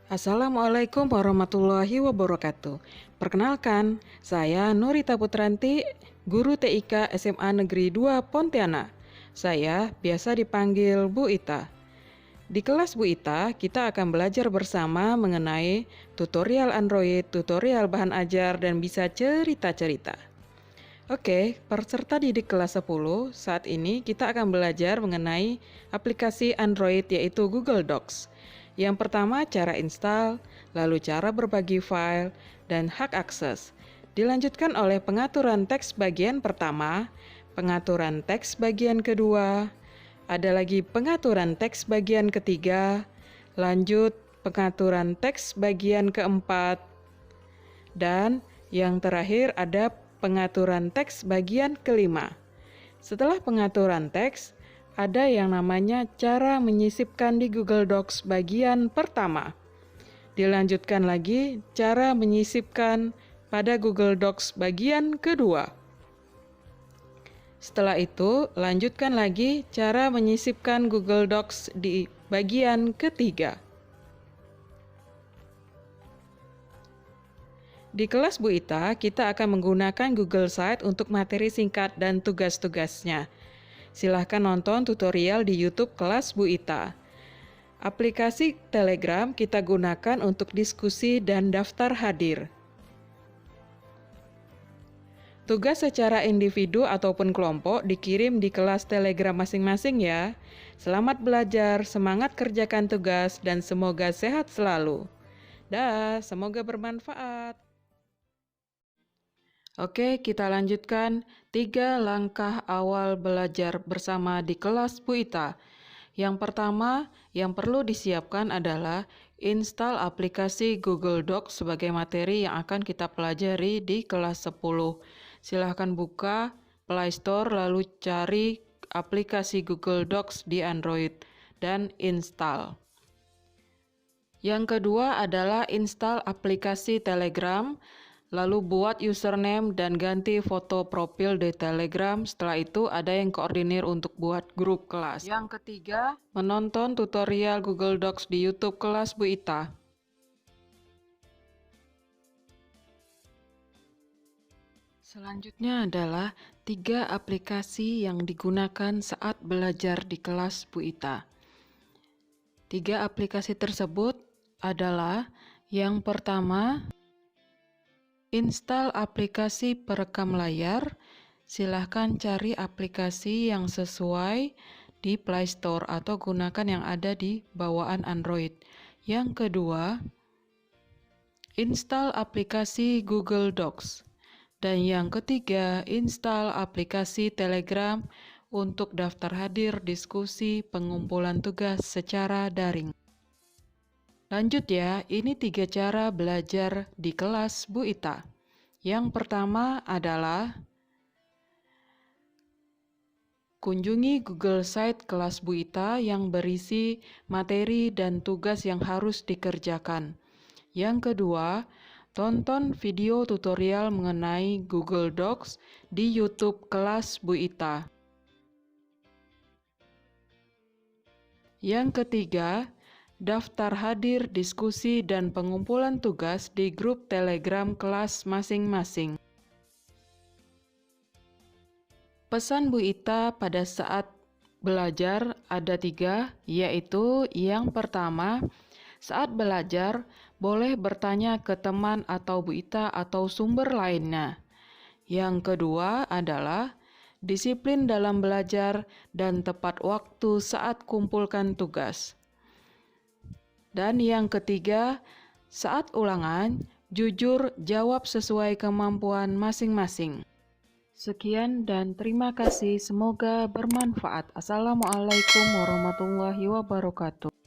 Assalamualaikum warahmatullahi wabarakatuh. Perkenalkan, saya Nurita Putranti, guru TIK SMA Negeri 2 Pontianak. Saya biasa dipanggil Bu Ita. Di kelas Bu Ita, kita akan belajar bersama mengenai tutorial Android, tutorial bahan ajar, dan bisa cerita-cerita. Oke, peserta didik kelas 10, saat ini kita akan belajar mengenai aplikasi Android yaitu Google Docs. Yang pertama cara install, lalu cara berbagi file, dan hak akses. Dilanjutkan oleh pengaturan teks bagian pertama, pengaturan teks bagian kedua, ada lagi pengaturan teks bagian ketiga, lanjut pengaturan teks bagian keempat, dan yang terakhir ada pengaturan teks bagian kelima. Setelah pengaturan teks, ada yang namanya cara menyisipkan di Google Docs bagian pertama. Dilanjutkan lagi cara menyisipkan pada Google Docs bagian kedua. Setelah itu, lanjutkan lagi cara menyisipkan Google Docs di bagian ketiga. Di kelas Bu Ita, kita akan menggunakan Google Site untuk materi singkat dan tugas-tugasnya. Silahkan nonton tutorial di YouTube kelas Bu Ita. Aplikasi Telegram kita gunakan untuk diskusi dan daftar hadir. Tugas secara individu ataupun kelompok dikirim di kelas Telegram masing-masing ya. Selamat belajar, semangat kerjakan tugas, dan semoga sehat selalu. Dah, semoga bermanfaat. Oke, kita lanjutkan 3 langkah awal belajar bersama di kelas Bu Ita. Yang pertama, yang perlu disiapkan adalah install aplikasi Google Docs sebagai materi yang akan kita pelajari di kelas 10. Silahkan buka Play Store lalu cari aplikasi Google Docs di Android dan install. Yang kedua adalah install aplikasi Telegram. Lalu buat username dan ganti foto profil di Telegram. Setelah itu ada yang koordinir untuk buat grup kelas. Yang ketiga, menonton tutorial Google Docs di YouTube kelas Bu Ita. Selanjutnya adalah 3 aplikasi yang digunakan saat belajar di kelas Bu Ita. 3 aplikasi tersebut adalah yang pertama, install aplikasi perekam layar. Silahkan cari aplikasi yang sesuai di Play Store atau gunakan yang ada di bawaan Android. Yang kedua, install aplikasi Google Docs. Dan yang ketiga, install aplikasi Telegram untuk daftar hadir, diskusi, pengumpulan tugas secara daring. Lanjut ya, ini 3 cara belajar di kelas Bu Ita. Yang pertama adalah kunjungi Google Site kelas Bu Ita yang berisi materi dan tugas yang harus dikerjakan. Yang kedua, tonton video tutorial mengenai Google Docs di YouTube kelas Bu Ita. Yang ketiga, daftar hadir, diskusi, dan pengumpulan tugas di grup Telegram kelas masing-masing. Pesan Bu Ita pada saat belajar ada 3, yaitu yang pertama, saat belajar boleh bertanya ke teman atau Bu Ita atau sumber lainnya. Yang kedua adalah disiplin dalam belajar dan tepat waktu saat kumpulkan tugas. Dan yang ketiga, saat ulangan, jujur jawab sesuai kemampuan masing-masing. Sekian dan terima kasih, semoga bermanfaat. Assalamualaikum warahmatullahi wabarakatuh.